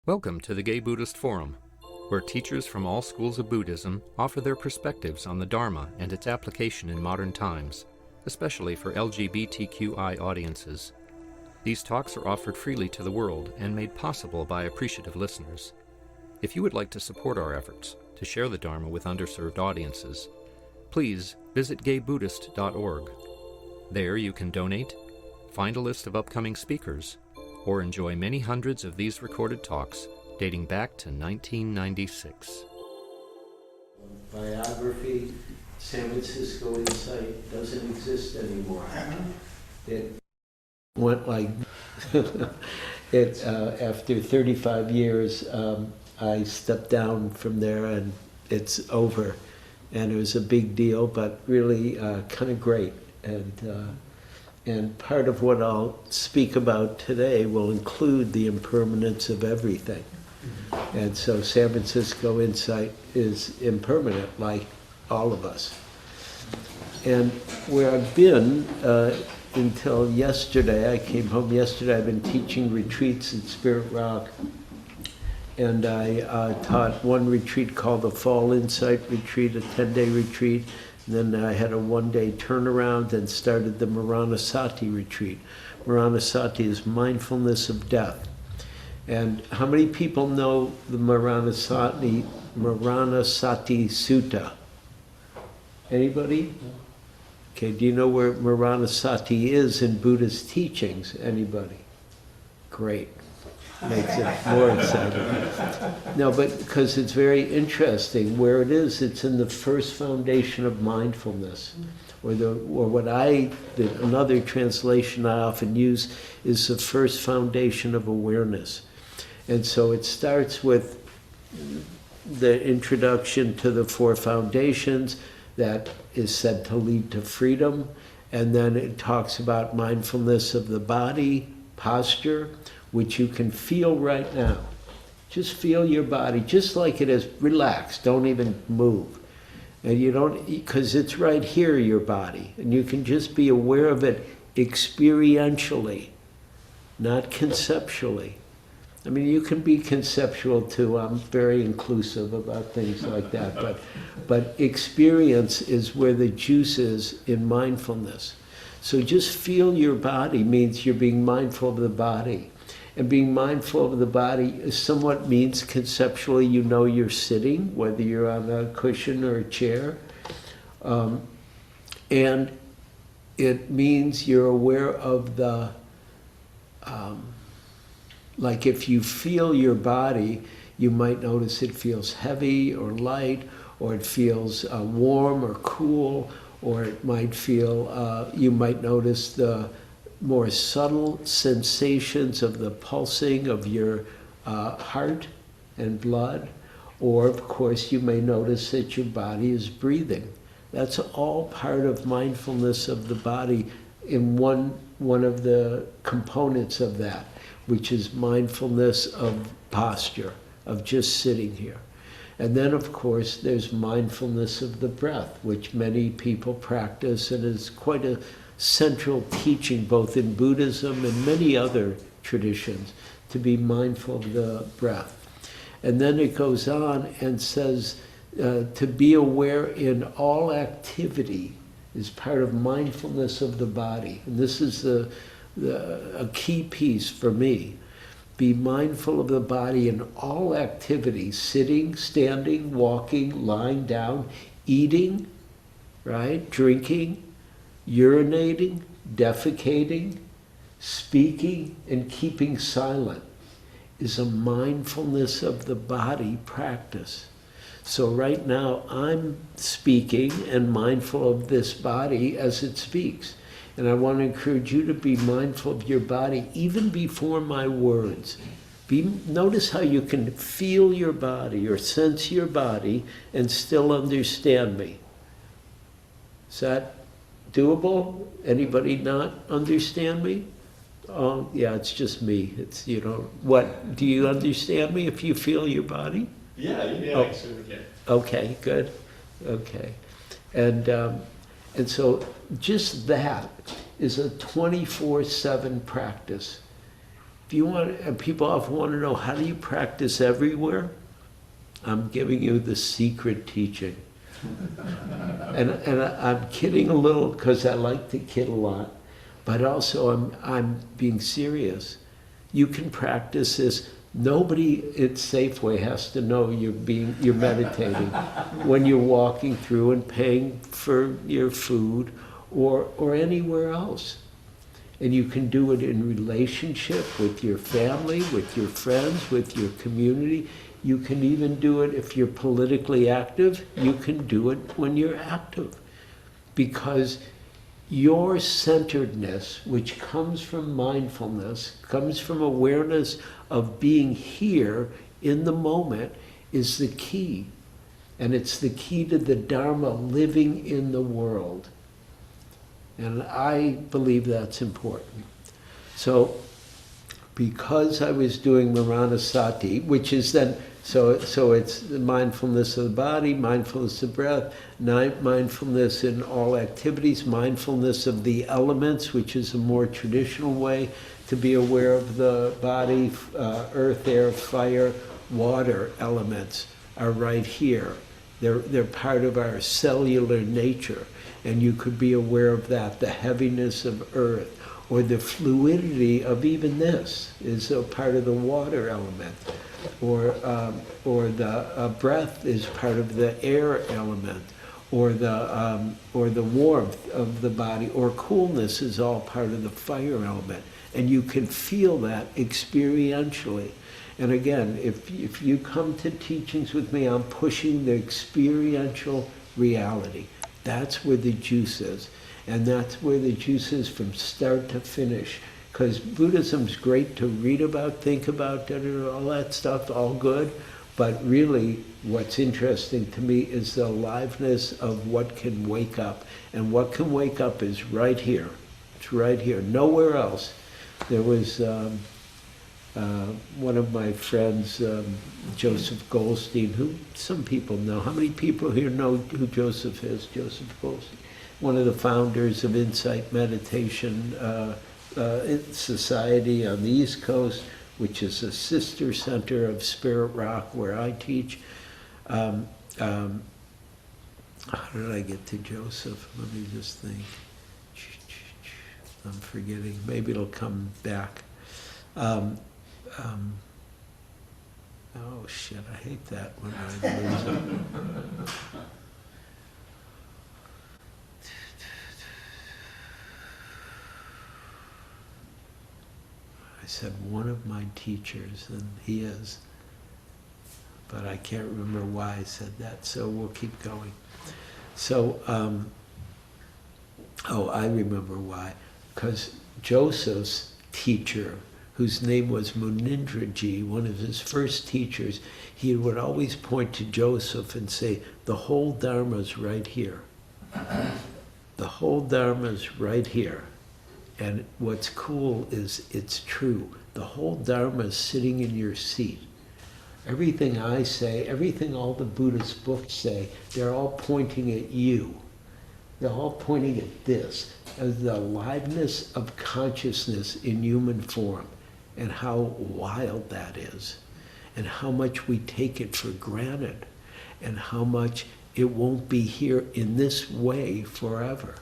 Welcome to the Gay Buddhist Forum, where teachers from all schools of Buddhism offer their perspectives on the Dharma and its application in modern times, especially for LGBTQI audiences. These talks are offered freely to the world and made possible by appreciative listeners. If you would like to support our efforts to share the Dharma with underserved audiences, please visit gaybuddhist.org. There you can donate, find a list of upcoming speakers, or enjoy many hundreds of these recorded talks dating back to 1996. Biography, San Francisco Insight doesn't exist anymore. It went like, after 35 years, I stepped down from there and it's over. And it was a big deal, but really kind of great. And part of what I'll speak about today will include the impermanence of everything. And so San Francisco Insight is impermanent, like all of us. And where I've been until yesterday, I came home yesterday, I've been teaching retreats at Spirit Rock. And I taught one retreat called the Fall Insight Retreat, a 10-day retreat. And then I had a one-day turnaround and started the Maranasati retreat. Maranasati is mindfulness of death. And how many people know the Maranasati Sutta? Anybody? Okay, do you know where Maranasati is in Buddhist teachings? Anybody? Great. Makes it more exciting. No, but because it's very interesting. Where it is, it's in the first foundation of mindfulness. Or what another translation I often use is the first foundation of awareness. And so it starts with the introduction to the Four Foundations that is said to lead to freedom. And then it talks about mindfulness of the body, posture, which you can feel right now. Just feel your body, just like it is. Relax, don't even move. And you don't, because it's right here, your body. And you can just be aware of it experientially, not conceptually. I mean, you can be conceptual too. I'm very inclusive about things like that. But experience is where the juice is in mindfulness. So just feel your body means you're being mindful of the body. And being mindful of the body somewhat means conceptually you know you're sitting, whether you're on a cushion or a chair. And it means you're aware of the, like if you feel your body, you might notice it feels heavy or light, or it feels warm or cool, or it might feel, you might notice the more subtle sensations of the pulsing of your heart and blood, or of course you may notice that your body is breathing. That's all part of mindfulness of the body in one of the components of that, which is mindfulness of posture, of just sitting here. And then of course there's mindfulness of the breath, which many people practice and is quite a central teaching both in Buddhism and many other traditions, to be mindful of the breath. And then it goes on and says to be aware in all activity is part of mindfulness of the body. And this is a key piece for me. Be mindful of the body in all activity, sitting, standing, walking, lying down, eating, right, drinking, urinating, defecating, speaking, and keeping silent is a mindfulness of the body practice. So right now I'm speaking and mindful of this body as it speaks. And I want to encourage you to be mindful of your body even before my words. Notice how you can feel your body or sense your body and still understand me. Is that doable? Anybody not understand me? Oh, yeah, it's just me. It's, what, do you understand me if you feel your body? Yeah, I certainly can. Okay, good. Okay. And so just that is a 24/7 practice. if you want, and people often want to know, how do you practice everywhere? I'm giving you the secret teaching. And I'm kidding a little because I like to kid a lot, but also I'm being serious. You can practice this. Nobody at Safeway has to know you're meditating when you're walking through and paying for your food or anywhere else. And you can do it in relationship with your family, with your friends, with your community. You can even do it if you're politically active. You can do it when you're active. Because your centeredness, which comes from mindfulness, comes from awareness of being here in the moment, is the key. And it's the key to the Dharma living in the world. And I believe that's important. So, because I was doing Maranasati, which is then, so it's the mindfulness of the body, mindfulness of breath, mindfulness in all activities, mindfulness of the elements, which is a more traditional way to be aware of the body, earth, air, fire, water elements are right here. They're part of our cellular nature. And you could be aware of that, the heaviness of earth, or the fluidity of even this is a part of the water element, or the breath is part of the air element, or the warmth of the body, or coolness is all part of the fire element. And you can feel that experientially. And again, if you come to teachings with me, I'm pushing the experiential reality. That's where the juice is. And that's where the juice is from start to finish. Because Buddhism's great to read about, think about, all that stuff, all good. But really, what's interesting to me is the aliveness of what can wake up. And what can wake up is right here. It's right here, nowhere else. There was one of my friends, Joseph Goldstein, who some people know. How many people here know who Joseph is? Joseph Goldstein, one of the founders of Insight Meditation Society on the East Coast, which is a sister center of Spirit Rock where I teach. How did I get to Joseph? Let me just think. I'm forgetting. Maybe it'll come back. Oh shit, I hate that when I lose it. I said one of my teachers, and he is, but I can't remember why I said that, so we'll keep going. So, I remember why. Because Joseph's teacher, whose name was Munindraji, one of his first teachers, he would always point to Joseph and say, the whole Dharma's right here. The whole Dharma's right here. And what's cool is it's true. The whole Dharma is sitting in your seat. Everything I say, everything all the Buddhist books say, they're all pointing at you. They're all pointing at this, as the aliveness of consciousness in human form, and how wild that is, and how much we take it for granted, and how much it won't be here in this way forever.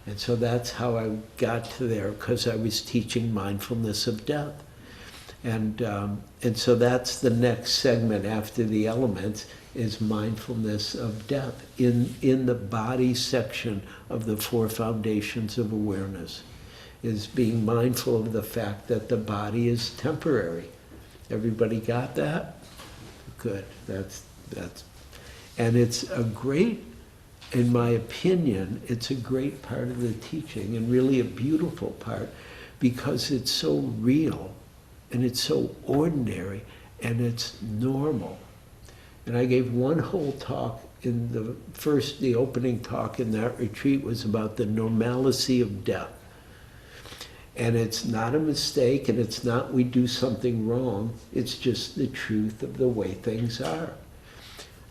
And so that's how I got to there, because I was teaching mindfulness of death. And so that's the next segment after the elements, is mindfulness of death in the body section of the Four Foundations of Awareness, is being mindful of the fact that the body is temporary. Everybody got that? Good. That's and it's a great, in my opinion, it's a great part of the teaching, and really a beautiful part, because it's so real and it's so ordinary and it's normal. And I gave one whole talk in the opening talk in that retreat was about the normalcy of death. And it's not a mistake, and it's not we do something wrong, it's just the truth of the way things are.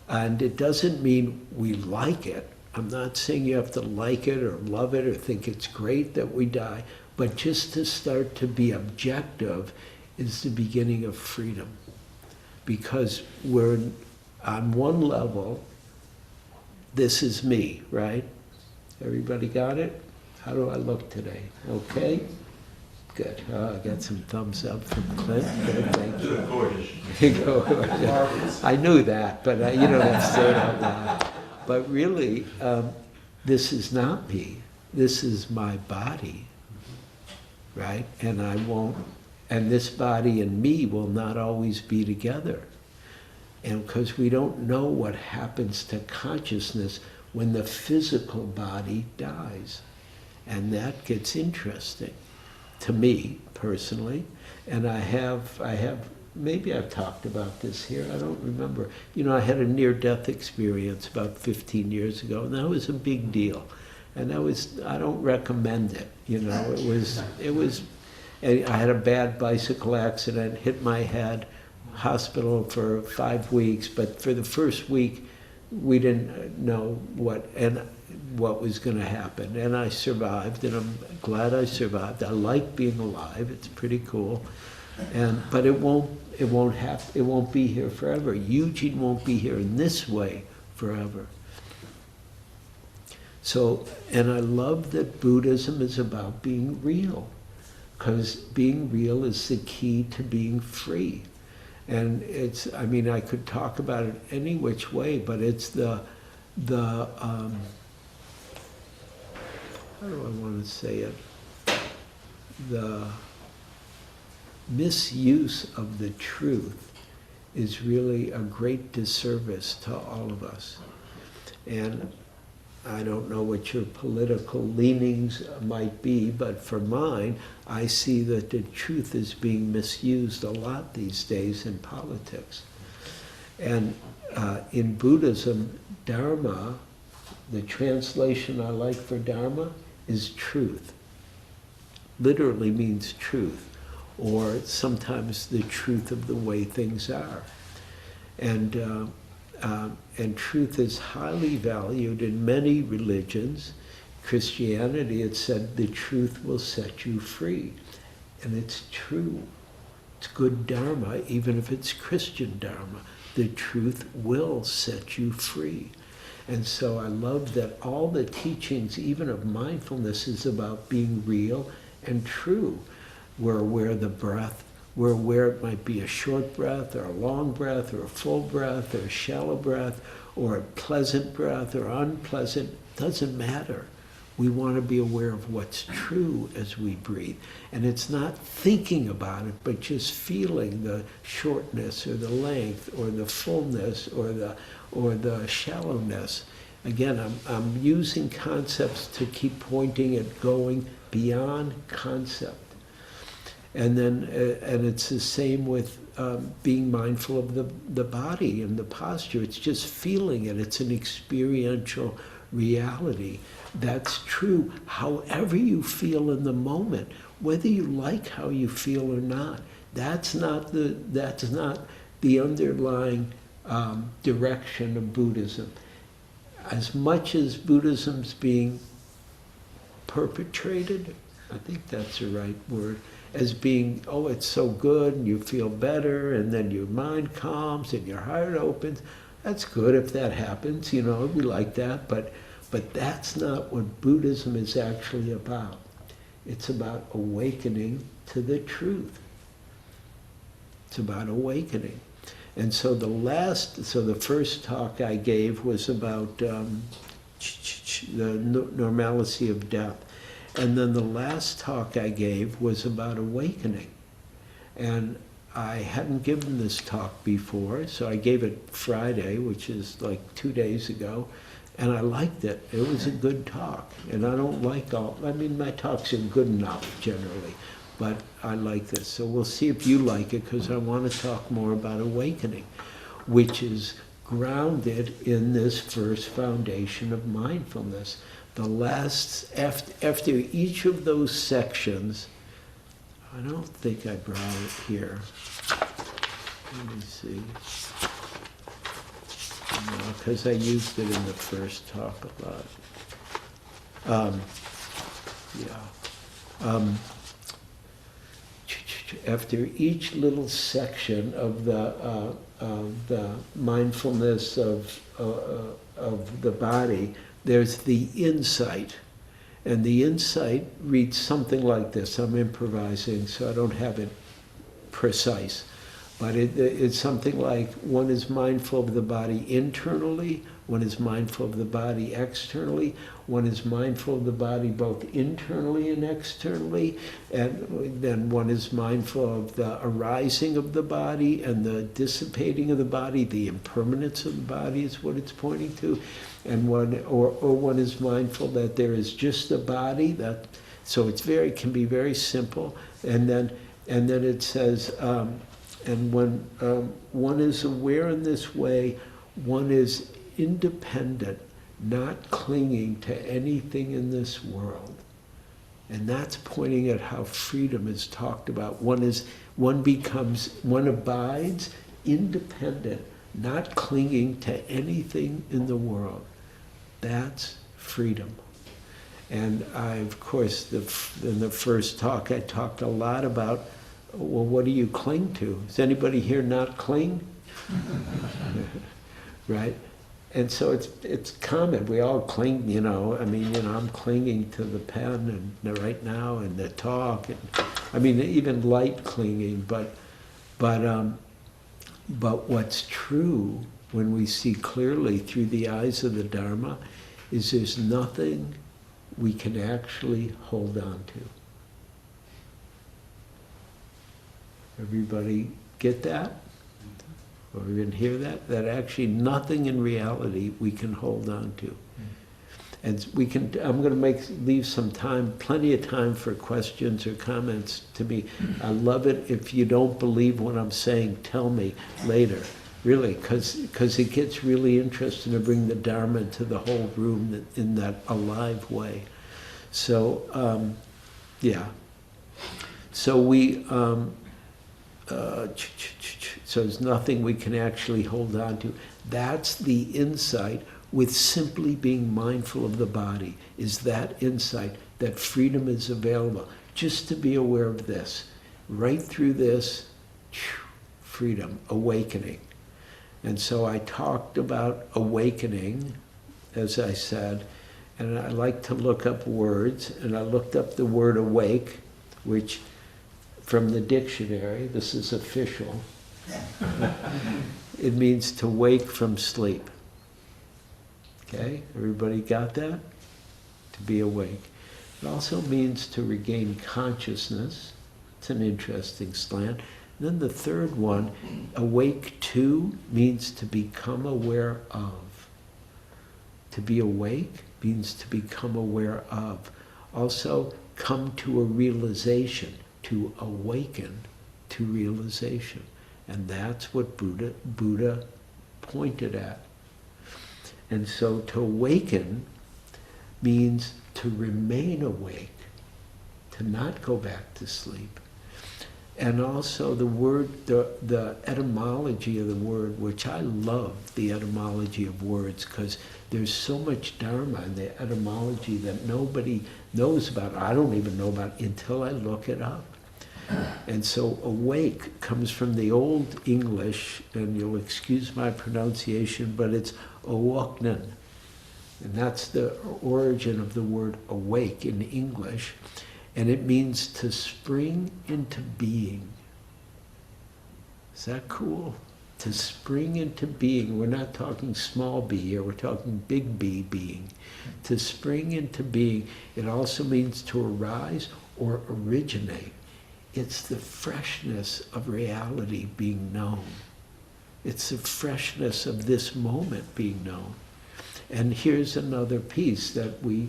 And it doesn't mean we like it. I'm not saying you have to like it or love it or think it's great that we die, But just to start to be objective is the beginning of freedom. Because we're on one level, this is me, right? Everybody got it? How do I look today? Okay? Good. I got some thumbs up from Clint. Good, thank you. I knew that, but you don't have to say it out loud. But really, this is not me. This is my body, right? And this body and me will not always be together. And because we don't know what happens to consciousness when the physical body dies. And that gets interesting to me personally. And I have, maybe I've talked about this here, I don't remember. You know, I had a near-death experience about 15 years ago, and that was a big deal. And I don't recommend it, you know, I had a bad bicycle accident, hit my head, hospital for 5 weeks, but for the first week, we didn't know what was going to happen. And I survived, and I'm glad I survived. I like being alive, it's pretty cool. But it won't be here forever. Eugene won't be here in this way forever. So, and I love that Buddhism is about being real, because being real is the key to being free. And I mean, I could talk about it any which way, but it's how do I want to say it? The misuse of the truth is really a great disservice to all of us. And I don't know what your political leanings might be, but for mine, I see that the truth is being misused a lot these days in politics. And in Buddhism, Dharma, the translation I like for Dharma is truth. Literally means truth, or sometimes the truth of the way things are. And truth is highly valued in many religions. Christianity, it said, the truth will set you free. And it's true. It's good Dharma, even if it's Christian Dharma. The truth will set you free. And so I love that all the teachings, even of mindfulness, is about being real and true. We're aware of the breath. We're aware it might be a short breath, or a long breath, or a full breath, or a shallow breath, or a pleasant breath, or unpleasant. Doesn't matter. We want to be aware of what's true as we breathe. And it's not thinking about it, but just feeling the shortness, or the length, or the fullness, or the shallowness. Again, I'm using concepts to keep pointing at going beyond concept. And then, and it's the same with being mindful of the body and the posture. It's just feeling it. It's an experiential reality. That's true however you feel in the moment, whether you like how you feel or not. That's not the underlying direction of Buddhism. As much as Buddhism's being perpetrated, I think that's the right word, as being, oh, it's so good, and you feel better, and then your mind calms, and your heart opens. That's good if that happens, you know, we like that, but that's not what Buddhism is actually about. It's about awakening to the truth. It's about awakening. And so the first talk I gave was about the normalcy of death. And then the last talk I gave was about awakening. And I hadn't given this talk before, so I gave it Friday, which is like 2 days ago, and I liked it. It was a good talk. And I don't like my talks are good enough generally, but I like this. So we'll see if you like it, because I want to talk more about awakening, which is grounded in this first foundation of mindfulness. The last, after each of those sections, I don't think I brought it here. Let me see. No, because I used it in the first talk a lot. Yeah. After each little section of the mindfulness of the body, there's the insight. And the insight reads something like this. I'm improvising, so I don't have it precise. But it's something like, one is mindful of the body internally, one is mindful of the body externally, one is mindful of the body both internally and externally, and then one is mindful of the arising of the body and the dissipating of the body, the impermanence of the body is what it's pointing to, and one is mindful that there is just a body, so it's can be very simple, and then it says, and when one is aware in this way, one is independent, not clinging to anything in this world. And that's pointing at how freedom is talked about. One abides independent, not clinging to anything in the world. That's freedom. And of course, in the first talk, I talked a lot about, well, what do you cling to? Does anybody here not cling? Right? And so it's common. We all cling, I'm clinging to the pen and right now and the talk. And, even light clinging. But what's true when we see clearly through the eyes of the Dharma is there's nothing we can actually hold on to. Everybody get that? Or even hear that? That actually nothing in reality we can hold on to. And I'm going to leave some time, plenty of time for questions or comments to me. I love it. If you don't believe what I'm saying, tell me later. Really, because it gets really interesting to bring the Dharma to the whole room in that alive way. So, yeah. So so there's nothing we can actually hold on to. That's the insight with simply being mindful of the body, is that insight that freedom is available. Just to be aware of this. Right through this, freedom, awakening. And so I talked about awakening, as I said, and I like to look up words, and I looked up the word awake, which from the dictionary, this is official, it means to wake from sleep. Okay, everybody got that? To be awake. It also means to regain consciousness. It's an interesting slant. And then the third one, awake to, means to become aware of. To be awake means to become aware of. Also, come to a realization, to awaken to realization. And that's what Buddha pointed at. And so to awaken means to remain awake, to not go back to sleep. And also the word, the etymology of the word, which I love the etymology of words, because there's so much Dharma in the etymology that nobody knows about. I don't even know about until I look it up. And so awake comes from the Old English, and you'll excuse my pronunciation, but it's awoknen. And that's the origin of the word awake in English. And it means to spring into being. Is that cool? To spring into being. We're not talking small b here, we're talking big B being. To spring into being. It also means to arise or originate. It's the freshness of reality being known. It's the freshness of this moment being known. And here's another piece that we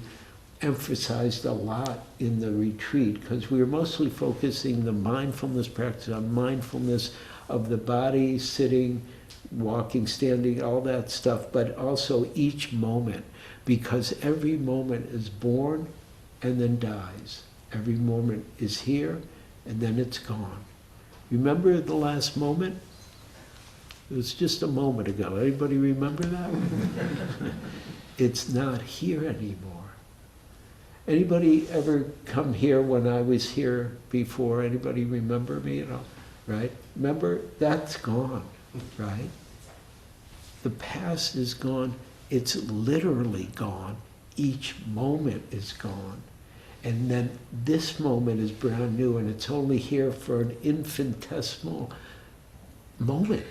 emphasized a lot in the retreat, because we were mostly focusing the mindfulness practice on mindfulness of the body, sitting, walking, standing, all that stuff, but also each moment, because every moment is born and then dies. Every moment is here and then it's gone. Remember the last moment? It was just a moment ago. Anybody remember that? It's not here anymore. Anybody ever come here when I was here before? Anybody remember me at all? Right? Remember, that's gone, right? The past is gone. It's literally gone. Each moment is gone. And then this moment is brand new, and it's only here for an infinitesimal moment.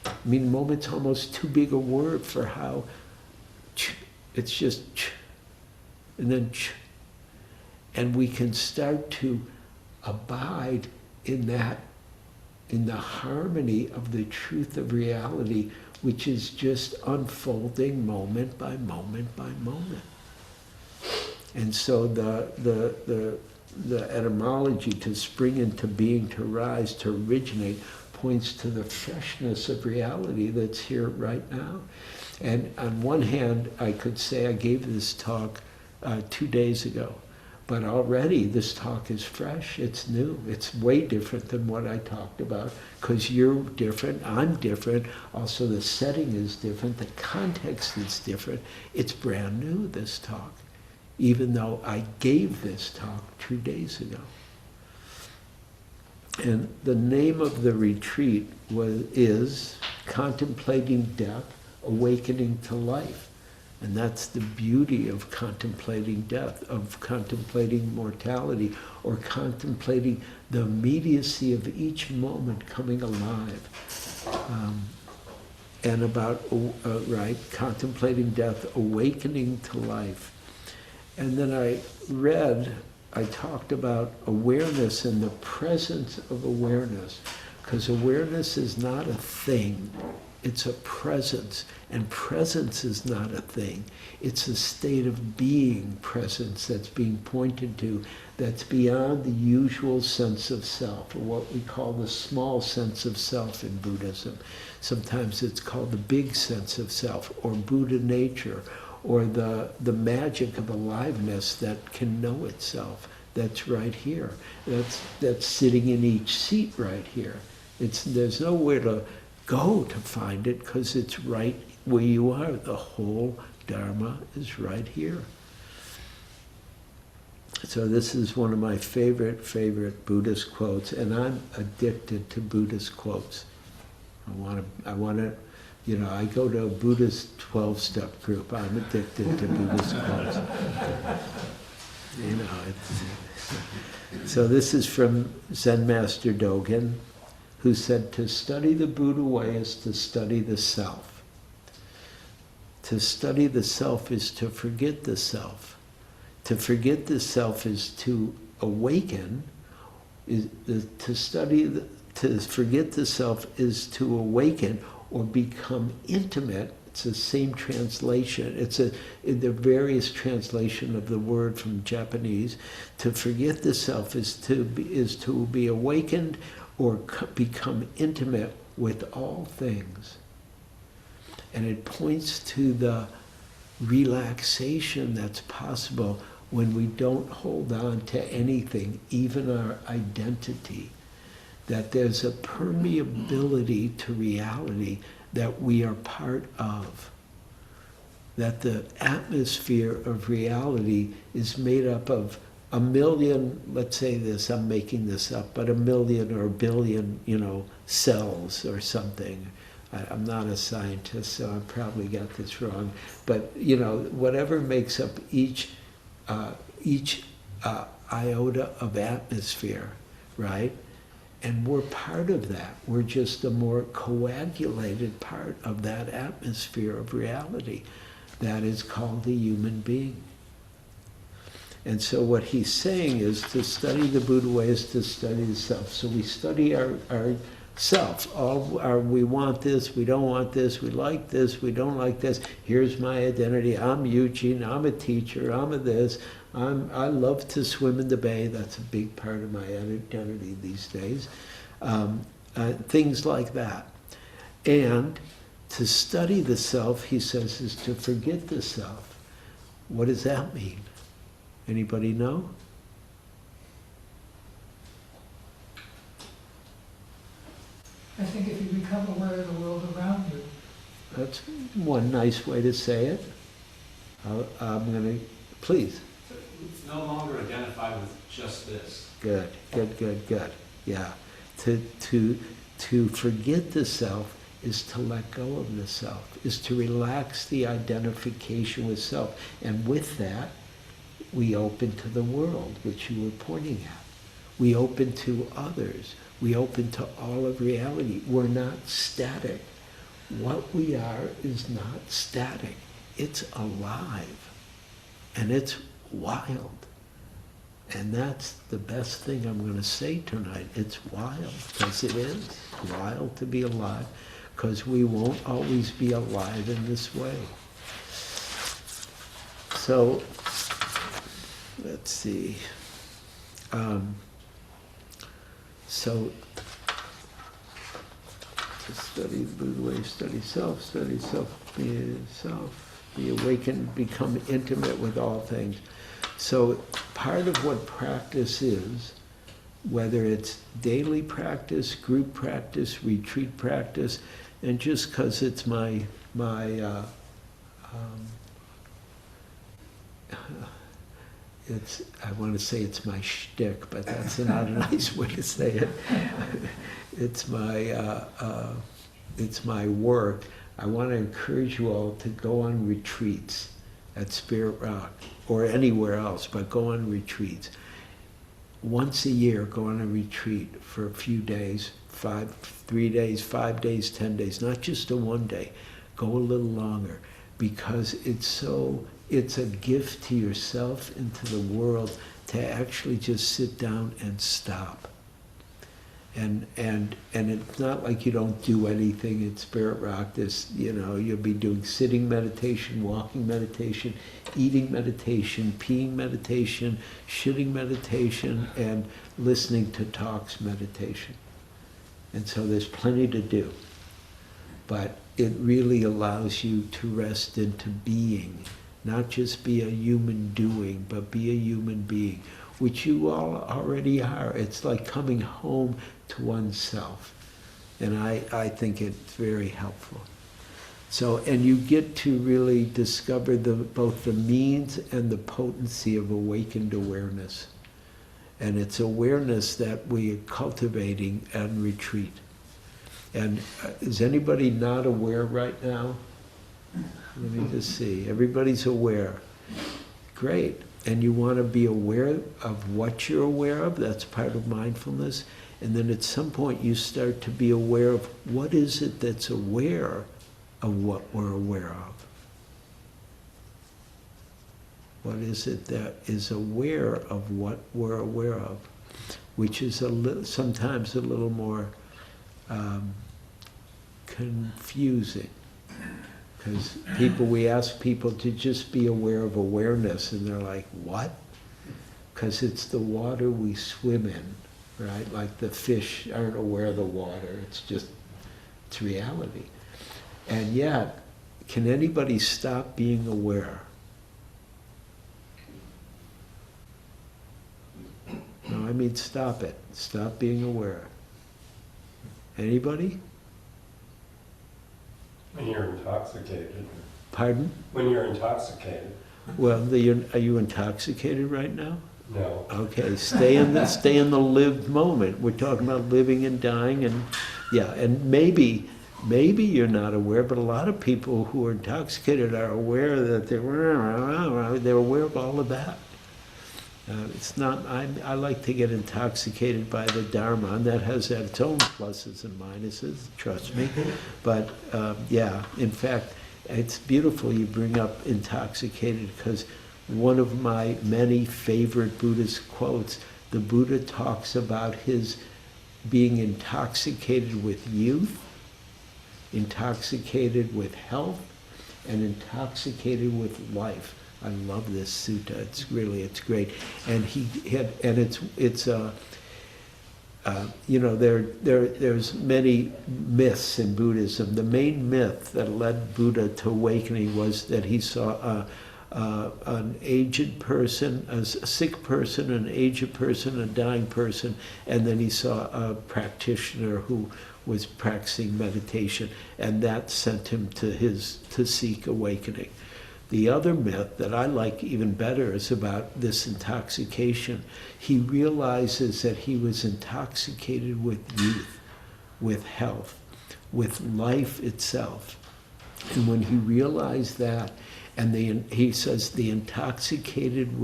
I mean, moment's almost too big a word for how it's just and then and we can start to abide in that, in the harmony of the truth of reality, which is just unfolding moment by moment by moment. And so the etymology to spring into being, to rise, to originate, points to the freshness of reality that's here right now. And on one hand, I could say I gave this talk 2 days ago, but already this talk is fresh, it's new, it's way different than what I talked about, because you're different, I'm different, also the setting is different, the context is different. It's brand new, this talk, even though I gave this talk 2 days ago. And the name of the retreat is Contemplating Death, Awakening to Life. And that's the beauty of contemplating death, of contemplating mortality, or contemplating the immediacy of each moment coming alive. And about, contemplating death, awakening to life. And then I talked about awareness and the presence of awareness, because awareness is not a thing, it's a presence, and presence is not a thing. It's a state of being presence that's being pointed to, that's beyond the usual sense of self, or what we call the small sense of self in Buddhism. Sometimes it's called the big sense of self, or Buddha nature, or the magic of aliveness that can know itself. That's right here. That's sitting in each seat right here. There's nowhere to go to find it, because it's right where you are. The whole Dharma is right here. So this is one of my favorite Buddhist quotes, and I'm addicted to Buddhist quotes. I want to, I go to a Buddhist 12-step group. I'm addicted to Buddhist quotes. So this is from Zen Master Dogen, who said, to study the Buddha way is to study the self. To study the self is to forget the self. To forget the self is to awaken. To forget the self is to awaken or become intimate. It's the same translation. It's in the various translation of the word from Japanese. To forget the self is to be awakened or become intimate with all things. And it points to the relaxation that's possible when we don't hold on to anything, even our identity. That there's a permeability to reality that we are part of. That the atmosphere of reality is made up of a million, let's say this, I'm making this up, but a million or a billion, cells or something. I'm not a scientist, so I probably got this wrong. But, whatever makes up each iota of atmosphere, right? And we're part of that. We're just a more coagulated part of that atmosphere of reality that is called the human being. And so what he's saying is to study the Buddha way is to study the self. So we study our self. We want this, we don't want this, we like this, we don't like this. Here's my identity. I'm Eugene, I'm a teacher, I'm a this. I love to swim in the bay. That's a big part of my identity these days. Things like that. And to study the self, he says, is to forget the self. What does that mean? Anybody know? I think if you become aware of the world around you. That's one nice way to say it. I'm going to, please. It's no longer identified with just this. Good. Yeah. To forget the self is to let go of the self, is to relax the identification with self. And with that, we open to the world, which you were pointing at. We open to others. We open to all of reality. We're not static. What we are is not static. It's alive. And it's wild. And that's the best thing I'm going to say tonight. It's wild, because it is wild to be alive, because we won't always be alive in this way. So, let's see. So, to study the Buddha way, study self, be awakened, become intimate with all things. So part of what practice is, whether it's daily practice, group practice, retreat practice, and just because it's I want to say it's my shtick, but that's not a nice way to say it. It's my work. I want to encourage you all to go on retreats at Spirit Rock or anywhere else, but go on retreats. Once a year, go on a retreat for a few days, 3 days, 5 days, 10 days, not just a one day. Go a little longer, because it's a gift to yourself and to the world to actually just sit down and stop. And it's not like you don't do anything at Spirit Rock. You'll be doing sitting meditation, walking meditation, eating meditation, peeing meditation, shitting meditation, and listening to talks meditation. And so there's plenty to do. But it really allows you to rest into being, not just be a human doing, but be a human being, which you all already are. It's like coming home to oneself. And I think it's very helpful. So, and you get to really discover both the means and the potency of awakened awareness. And it's awareness that we are cultivating at retreat. And is anybody not aware right now? Let me just see. Everybody's aware. Great. And you want to be aware of what you're aware of. That's part of mindfulness. And then at some point you start to be aware of what is it that's aware of what we're aware of. What is it that is aware of what we're aware of? Which is sometimes a little more confusing. Because we ask people to just be aware of awareness, and they're like, what? Because it's the water we swim in, right? Like the fish aren't aware of the water, it's reality. And yet, can anybody stop being aware? No, I mean stop it. Stop being aware. Anybody? When you're intoxicated. Pardon? When you're intoxicated. Well, are you intoxicated right now? No. Okay, stay in the lived moment. We're talking about living and dying, and and maybe you're not aware, but a lot of people who are intoxicated are aware that they're aware of all of that. It's not. I like to get intoxicated by the Dharma, and that has its own pluses and minuses. Trust me. But in fact, it's beautiful you bring up intoxicated, because one of my many favorite Buddhist quotes, the Buddha talks about his being intoxicated with youth, intoxicated with health, and intoxicated with life. I love this sutta. It's great. And there's many myths in Buddhism. The main myth that led Buddha to awakening was that he saw an aged person, a sick person, an aged person, a dying person, and then he saw a practitioner who was practicing meditation, and that sent him to seek awakening. The other myth that I like even better is about this intoxication. He realizes that he was intoxicated with youth, with health, with life itself. And when he realized that, and he says the intoxication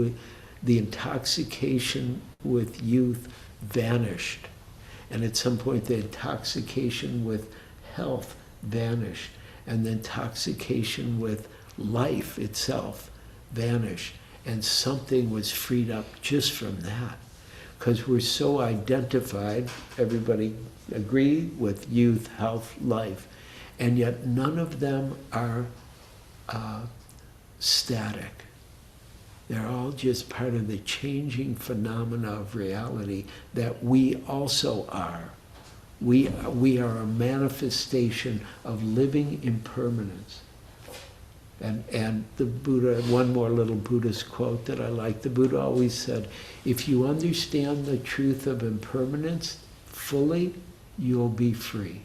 with youth vanished. And at some point the intoxication with health vanished. And the intoxication with life itself vanished. And something was freed up just from that. Because we're so identified, everybody agree, with youth, health, life. And yet none of them are static. They're all just part of the changing phenomena of reality that we also are. We are a manifestation of living impermanence. And the Buddha, one more little Buddhist quote that I like, the Buddha always said, if you understand the truth of impermanence fully, you'll be free.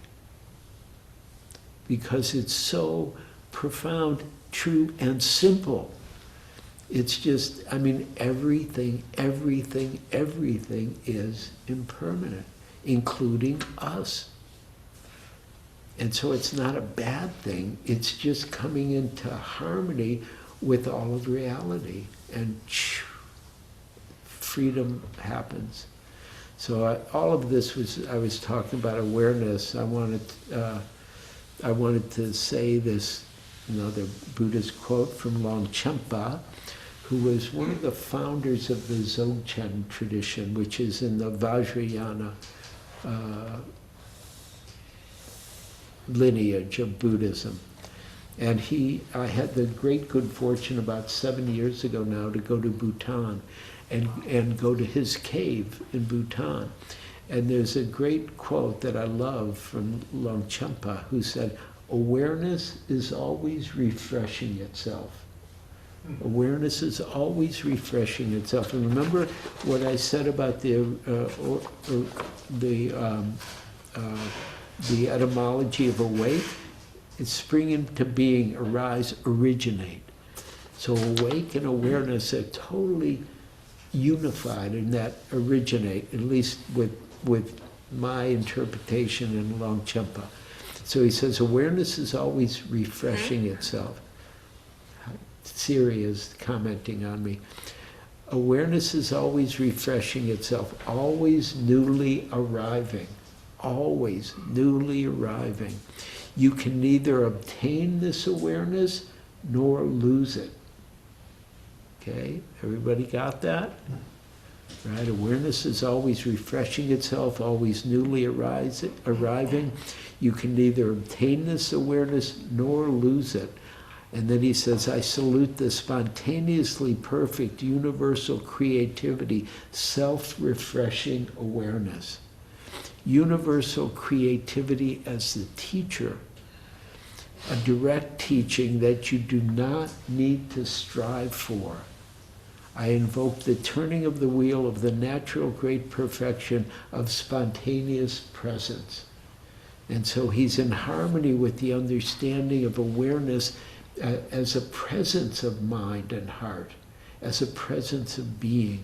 Because it's so profound, true, and simple. It's just, I mean, everything is impermanent, including us. And so it's not a bad thing. It's just coming into harmony with all of reality. And freedom happens. So all of this was, I was talking about awareness. I wanted to say this, another Buddhist quote from Longchenpa, who was one of the founders of the Dzogchen tradition, which is in the Vajrayana lineage of Buddhism. And I had the great good fortune about 7 years ago now to go to Bhutan and go to his cave in Bhutan. And there's a great quote that I love from Longchenpa, who said, awareness is always refreshing itself. Awareness is always refreshing itself. And remember what I said about the etymology of awake? It's spring into being, arise, originate. So awake and awareness are totally unified in that originate, at least with my interpretation in Longchenpa. So he says awareness is always refreshing itself. Siri is commenting on me. Awareness is always refreshing itself, always newly arriving, always newly arriving. You can neither obtain this awareness nor lose it. Okay, everybody got that? Right, awareness is always refreshing itself, always newly arriving. You can neither obtain this awareness nor lose it. And then he says, I salute the spontaneously perfect universal creativity, self-refreshing awareness. Universal creativity as the teacher, a direct teaching that you do not need to strive for. I invoke the turning of the wheel of the natural great perfection of spontaneous presence. And so he's in harmony with the understanding of awareness as a presence of mind and heart, as a presence of being.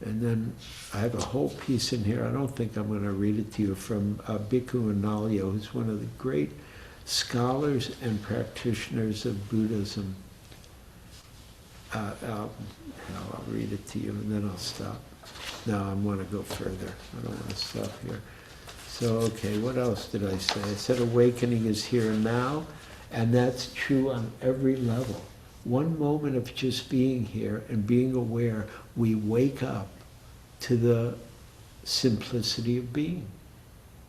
And then I have a whole piece in here, I don't think I'm going to read it to you, from Bhikkhu Analayo, who's one of the great scholars and practitioners of Buddhism. I'll read it to you and then I'll stop. No, I want to go further. I don't want to stop here. So, okay, what else did I say? I said awakening is here and now, and that's true on every level. One moment of just being here and being aware, we wake up to the simplicity of being.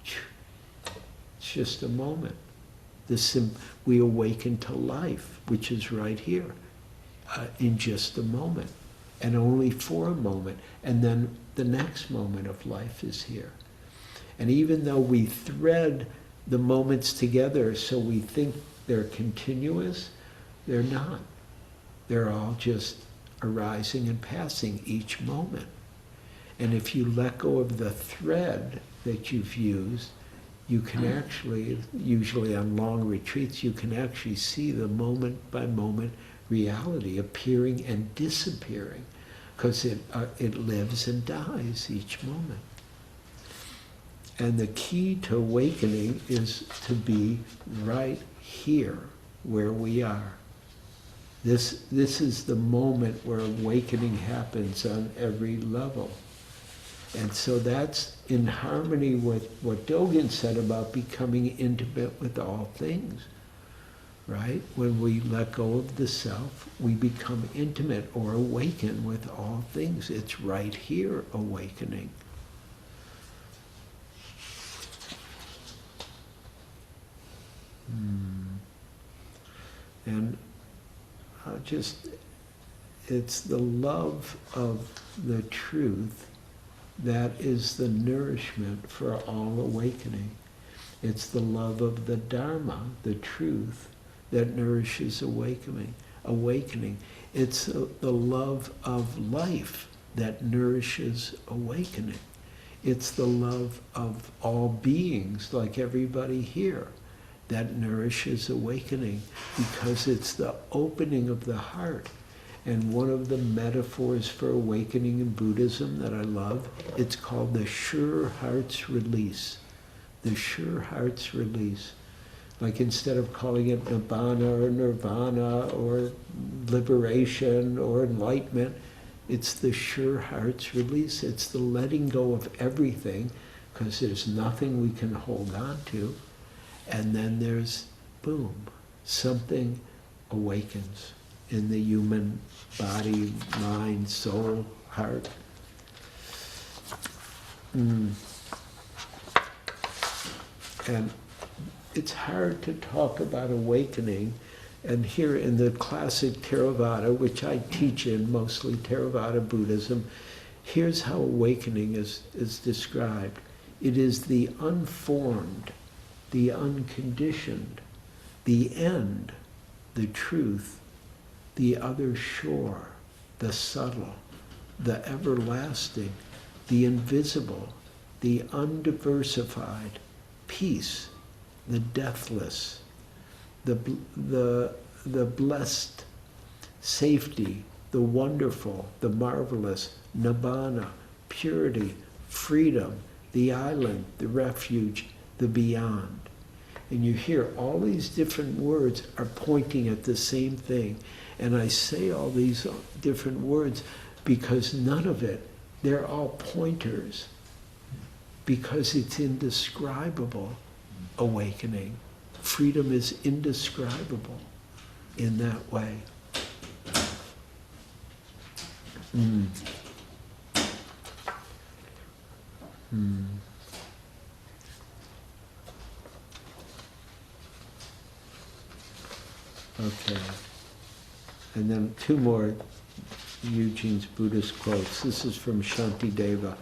It's just a moment. We awaken to life, which is right here, in just a moment, and only for a moment. And then the next moment of life is here. And even though we thread the moments together so we think they're continuous, they're not. They're all just arising and passing each moment. And if you let go of the thread that you've used, you can actually, usually on long retreats, you can actually see the moment by moment reality appearing and disappearing, because it lives and dies each moment. And the key to awakening is to be right here where we are. This is the moment where awakening happens on every level. And so that's in harmony with what Dogen said about becoming intimate with all things, right? When we let go of the self, we become intimate or awaken with all things. It's right here, awakening. And it's the love of the truth that is the nourishment for all awakening. It's the love of the Dharma, the truth, that nourishes awakening. It's the love of life that nourishes awakening. It's the love of all beings, like everybody here, that nourishes awakening, because it's the opening of the heart. And one of the metaphors for awakening in Buddhism that I love, it's called the sure heart's release. The sure heart's release. Like instead of calling it nibbana or nirvana or liberation or enlightenment, it's the sure heart's release. It's the letting go of everything, because there's nothing we can hold on to. And then there's, boom, something awakens in the human body, mind, soul, heart. And it's hard to talk about awakening. And here in the classic Theravada, which I teach in, mostly Theravada Buddhism, here's how awakening is described. It is the unformed, the unconditioned, the end, the truth, the other shore, the subtle, the everlasting, the invisible, the undiversified, peace, the deathless, the blessed, safety, the wonderful, the marvelous, nibbana, purity, freedom, the island, the refuge, the beyond. And you hear all these different words are pointing at the same thing. And I say all these different words because none of it, they're all pointers, because it's indescribable awakening. Freedom is indescribable in that way. Okay. And then two more Eugene's Buddhist quotes. This is from Shantideva,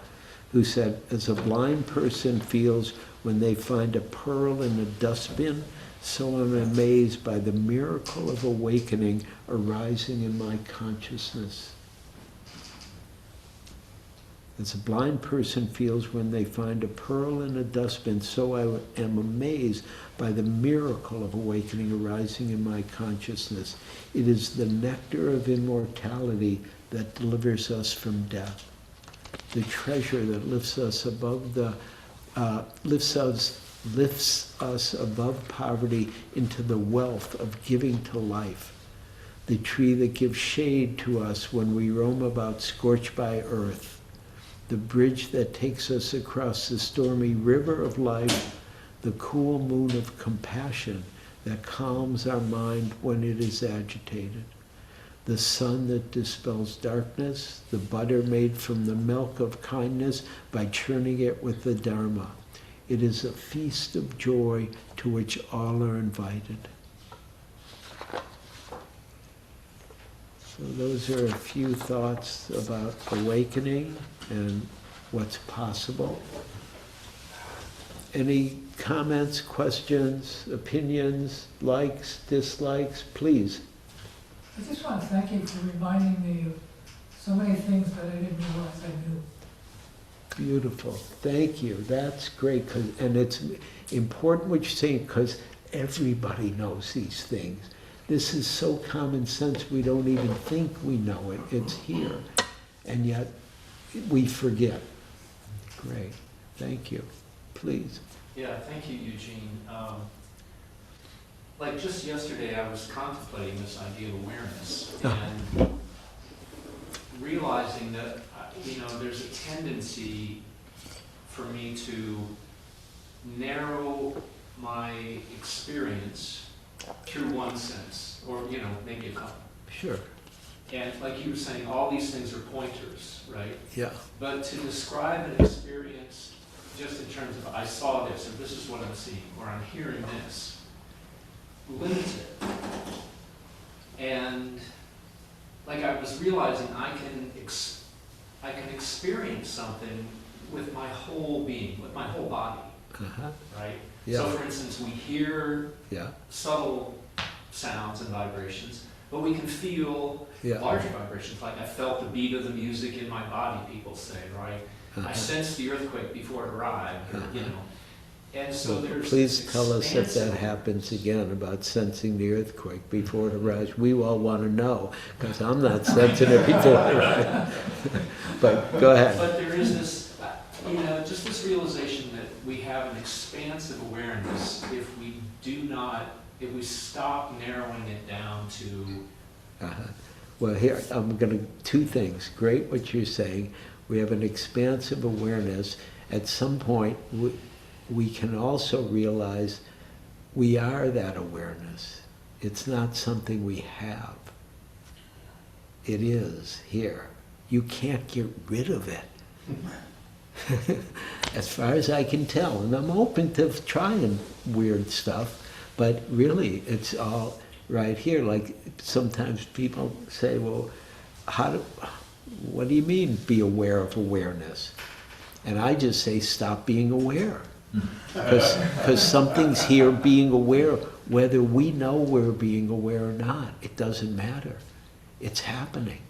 who said, "As a blind person feels when they find a pearl in a dustbin, so I'm amazed by the miracle of awakening arising in my consciousness." As a blind person feels when they find a pearl in a dustbin, so I am amazed by the miracle of awakening arising in my consciousness. It is the nectar of immortality that delivers us from death. The treasure that lifts us above lifts us above poverty into the wealth of giving to life. The tree that gives shade to us when we roam about scorched by earth. The bridge that takes us across the stormy river of life, the cool moon of compassion that calms our mind when it is agitated. The sun that dispels darkness, the butter made from the milk of kindness by churning it with the Dharma. It is a feast of joy to which all are invited. So those are a few thoughts about awakening and what's possible. Any comments, questions, opinions, likes, dislikes, please. I just want to thank you for reminding me of so many things that I didn't realize I knew. Beautiful. Thank you. That's great. And it's important what you're saying because everybody knows these things. This is so common sense we don't even think we know it. It's here. And yet we forget. Great. Thank you. Please. Yeah, thank you, Eugene. Like just yesterday, I was contemplating this idea of awareness and realizing that, there's a tendency for me to narrow my experience through one sense, or, maybe a couple. Sure. And like you were saying, all these things are pointers, right? Yeah. But to describe an experience just in terms of, I saw this, or this is what I'm seeing, or I'm hearing this, limits it. And like I was realizing I can experience something with my whole being, with my whole body, right? Yeah. So for instance, we hear subtle sounds and vibrations, but we can feel larger vibrations. Like I felt the beat of the music in my body, people say, right? I sensed the earthquake before it arrived, And so there's please tell us if that happens again about sensing the earthquake before it arrives. We all want to know because I'm not sensing it before it arrives. But go ahead. But there is this, just this realization that we have an expansive awareness if we stop narrowing it down to. Well, here I'm going to two things. Great, what you're saying. We have an expansive awareness. At some point, we can also realize we are that awareness. It's not something we have. It is here. You can't get rid of it. As far as I can tell. And I'm open to trying weird stuff, but really it's all right here. Like sometimes people say, well, what do you mean be aware of awareness? And I just say stop being aware. Because something's here being aware, whether we know we're being aware or not, it doesn't matter. It's happening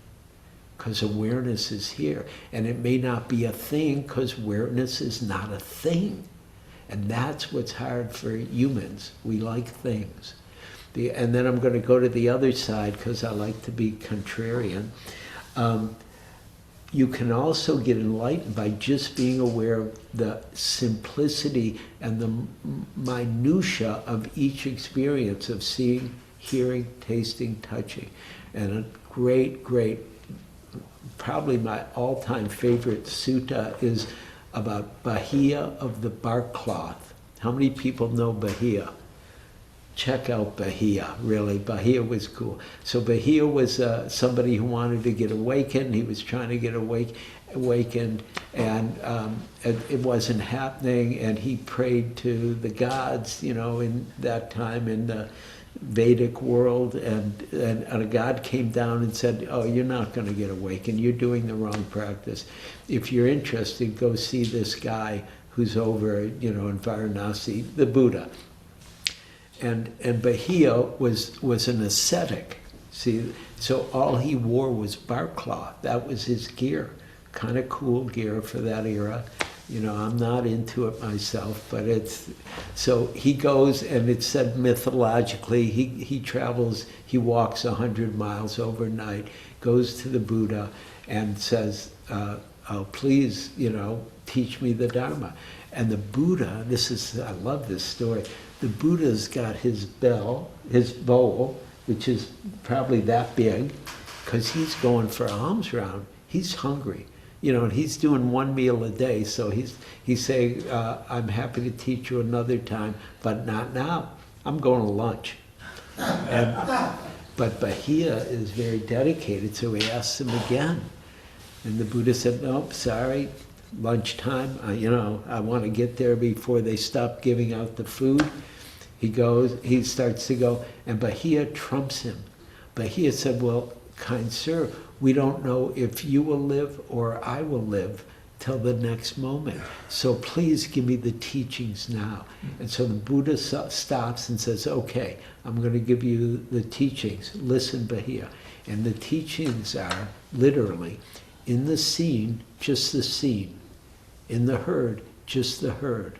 because awareness is here. And it may not be a thing because awareness is not a thing. And that's what's hard for humans. We like things. And then I'm going to go to the other side because I like to be contrarian. You can also get enlightened by just being aware of the simplicity and the minutia of each experience of seeing, hearing, tasting, touching. And a great, probably my all-time favorite sutta is about Bahia of the bark cloth. How many people know Bahia? Check out Bahia, really. Bahia was cool. So Bahia was somebody who wanted to get awakened. He was trying to get awakened, and it wasn't happening, and he prayed to the gods, in that time in the Vedic world, and a god came down and said, oh, you're not going to get awakened. You're doing the wrong practice. If you're interested, go see this guy who's over, in Varanasi, the Buddha. And Bahia was an ascetic. See, so all he wore was bark cloth. That was his gear. Kind of cool gear for that era. I'm not into it myself, but it's... So he goes, and it's said mythologically, he travels, he walks 100 miles overnight, goes to the Buddha and says, oh, please, teach me the Dharma. And the Buddha, I love this story, the Buddha's got his bowl, which is probably that big, because he's going for an alms round. He's hungry, and he's doing one meal a day. So he's saying, I'm happy to teach you another time, but not now. I'm going to lunch. But Bahia is very dedicated, so he asks him again. And the Buddha said, nope, sorry, lunchtime, I want to get there before they stop giving out the food. He starts to go, and Bahia trumps him. Bahia said, well, kind sir, we don't know if you will live or I will live till the next moment. So please give me the teachings now. And so the Buddha stops and says, okay, I'm going to give you the teachings. Listen, Bahia. And the teachings are literally, in the scene, just the scene, In the herd, just the herd.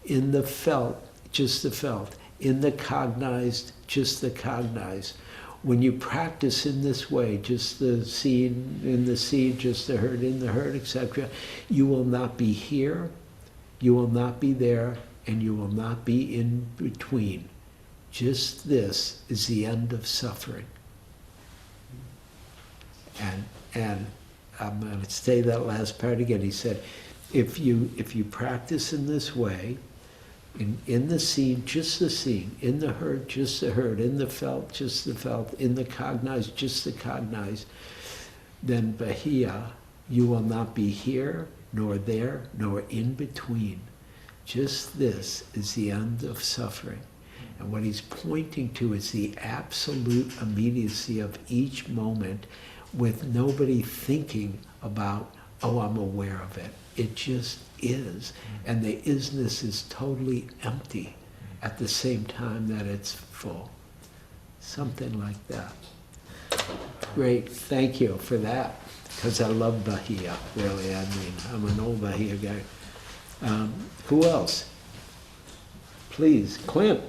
In the felt, just the felt. In the cognized, just the cognized. When you practice in this way, just the seed, in the seed, just the herd, etc., you will not be here, you will not be there, and you will not be in between. Just this is the end of suffering. And I'm going to say that last part again. He said, if you practice in this way, in the seed, just the seed, in the herd, just the herd, in the felt, just the felt, in the cognized, just the cognized, then Bahiya, you will not be here, nor there, nor in between. Just this is the end of suffering. And what he's pointing to is the absolute immediacy of each moment with nobody thinking about, oh, I'm aware of it. It just is. And the isness is totally empty at the same time that it's full. Something like that. Great, thank you for that. Because I love Bahiya, really. I mean, I'm an old Bahiya guy. Who else? Please, Clint,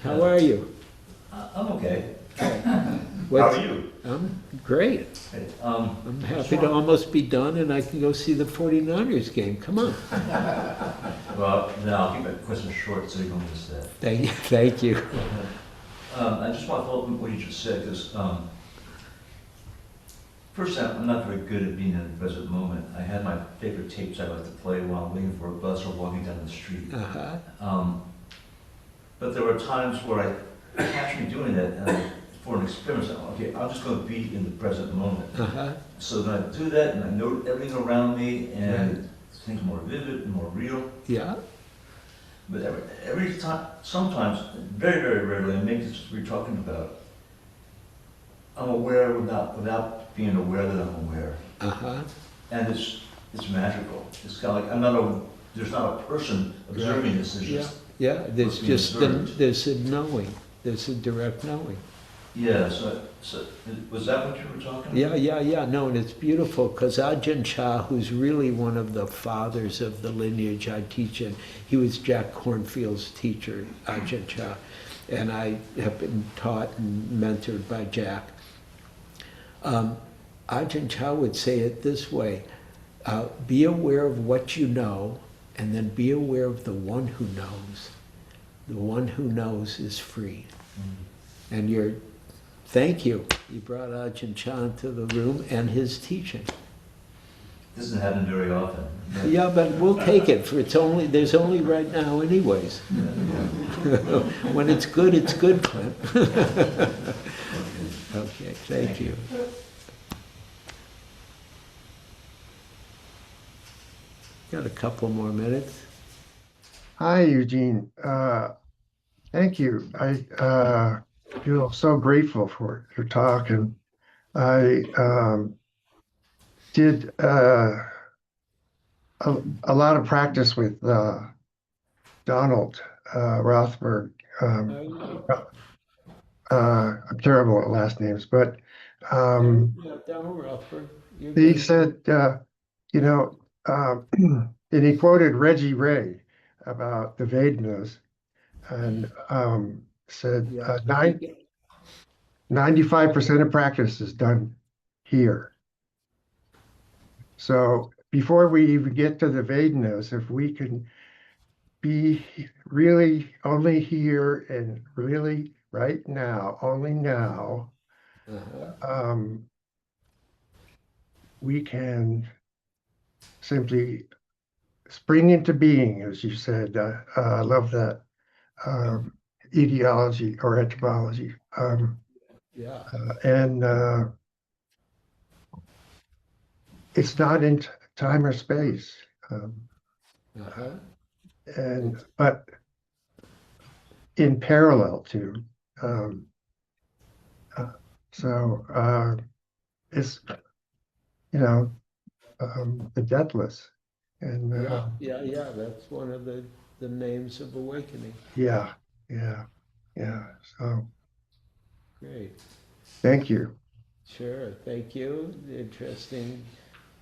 how are you? I'm okay. How are you? I'm great. Hey, I'm happy to almost be done and I can go see the 49ers game. Come on. Well, now I'll keep my question short so you don't miss that. Thank you. I just want to follow up on what you just said, because first, I'm not very good at being in the present moment. I had my favorite tapes I like to play while I'm waiting for a bus or walking down the street. But there were times where I catch me doing that, and for an experience, okay, I'm just going to be in the present moment. So then I do that, and I note everything around me, and things more vivid and more real. Yeah. But every time, sometimes, very, very rarely, and maybe it's what we're talking about, I'm aware without being aware that I'm aware. And it's magical. It's kind of like, there's not a person observing this, there's just... Yeah, there's just there's a knowing. There's a direct knowing. Yeah, so was that what you were talking about? Yeah. No, and it's beautiful because Ajahn Chah, who's really one of the fathers of the lineage I teach in, he was Jack Kornfield's teacher, Ajahn Chah, and I have been taught and mentored by Jack. Ajahn Chah would say it this way, be aware of what you know, and then be aware of the one who knows. The one who knows is free. And thank you. You brought Ajahn Chah into the room and his teaching. Doesn't happen very often. Yeah, but we'll take it, for there's only right now anyways. When it's good, Clint. Okay, thank you. Got a couple more minutes. Hi, Eugene. Thank you. I feel so grateful for your talk, and I did a lot of practice with Donald Rothberg. I'm terrible at last names, but Donald Rothberg. he said, and he quoted Reggie Ray about the Vedas, and said 95% of practice is done here. So before we even get to the Vedas, if we can be really only here and really right now, only now, we can simply spring into being, as you said. I love that etiology or etymology. And it's not in time or space. But in parallel to. It's, the deathless. And yeah, that's one of the names of awakening. Yeah. So great. Thank you. Sure, thank you. Interesting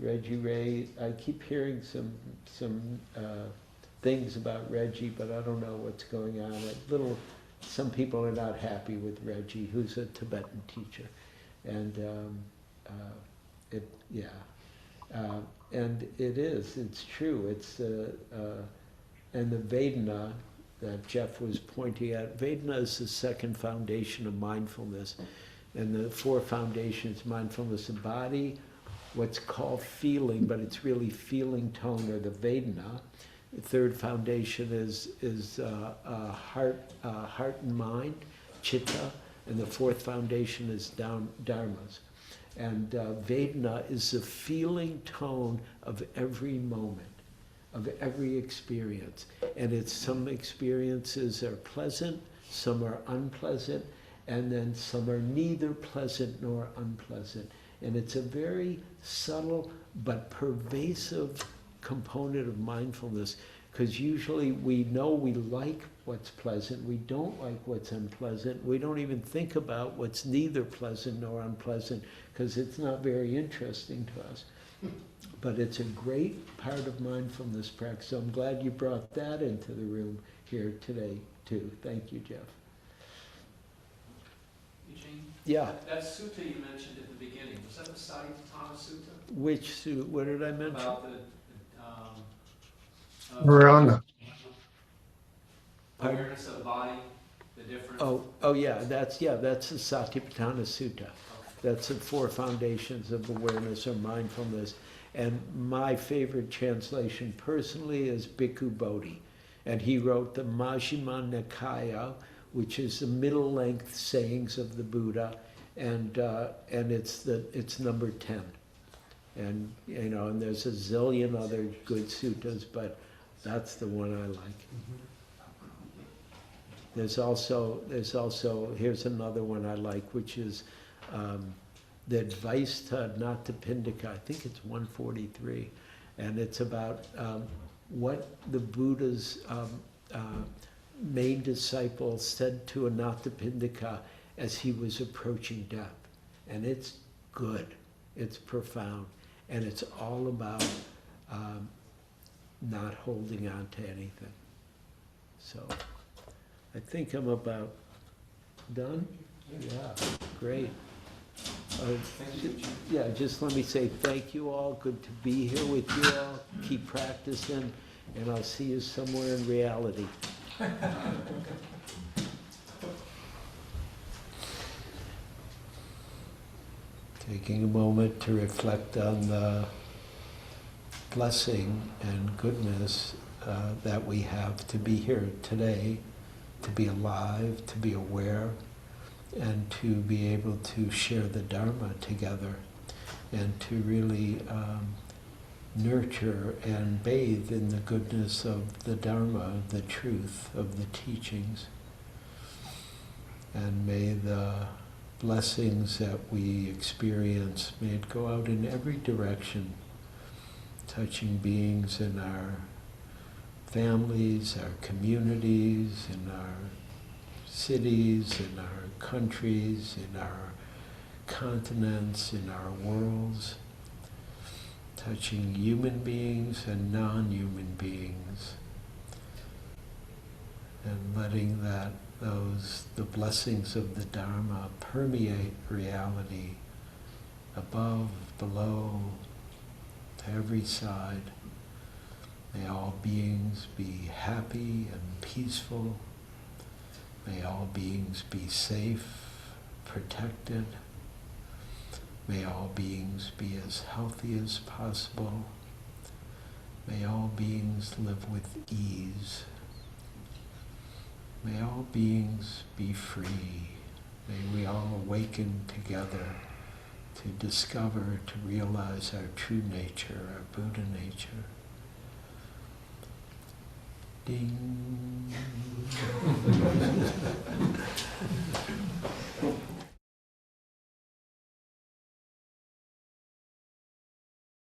Reggie Ray. I keep hearing some things about Reggie, but I don't know what's going on. Some people are not happy with Reggie, who's a Tibetan teacher, and and it's true. It's and the Vedana that Jeff was pointing at. Vedana is the second foundation of mindfulness, and the four foundations of mindfulness: the body, what's called feeling, but it's really feeling tone, or the Vedana. The third foundation is heart and mind, chitta, and the fourth foundation is dharmas. And Vedana is the feeling tone of every moment, of every experience. And some experiences are pleasant, some are unpleasant, and then some are neither pleasant nor unpleasant. And it's a very subtle but pervasive component of mindfulness, because usually we know we like what's pleasant, we don't like what's unpleasant, we don't even think about what's neither pleasant nor unpleasant, because it's not very interesting to us. But it's a great part of mindfulness practice. So I'm glad you brought that into the room here today too. Thank you, Jeff. Eugene? Yeah. That sutta you mentioned at the beginning, was that the Satipatthana Sutta? Which sutta? What did I mention? About the We're on the awareness of body, the difference. Oh yeah, that's the Satipatthana Sutta. Okay. That's the four foundations of awareness or mindfulness. And my favorite translation personally is Bhikkhu Bodhi. And he wrote the Majjhima Nikaya, which is the middle length sayings of the Buddha, and it's number 10. And and there's a zillion other good suttas, but that's the one I like. There's also here's another one I like, which is the advice to Natapindika. I think it's 143, and it's about what the Buddha's main disciple said to Anathapindika as he was approaching death. And it's good, it's profound, and it's all about not holding on to anything. So I think I'm about done. Yeah, great. Yeah, just let me say thank you all. Good to be here with you all. Keep practicing, and I'll see you somewhere in reality. Taking a moment to reflect on the blessing and goodness that we have to be here today, to be alive, to be aware, and to be able to share the Dharma together, and to really nurture and bathe in the goodness of the Dharma, the truth of the teachings. And may the blessings that we experience, may it go out in every direction, touching beings in our families, our communities, in our cities, in our countries, in our continents, in our worlds, touching human beings and non-human beings, and letting the blessings of the Dharma permeate reality above, below, to every side. May all beings be happy and peaceful. May all beings be safe, protected. May all beings be as healthy as possible. May all beings live with ease. May all beings be free. May we all awaken together to discover, to realize our true nature, our Buddha nature. Ding.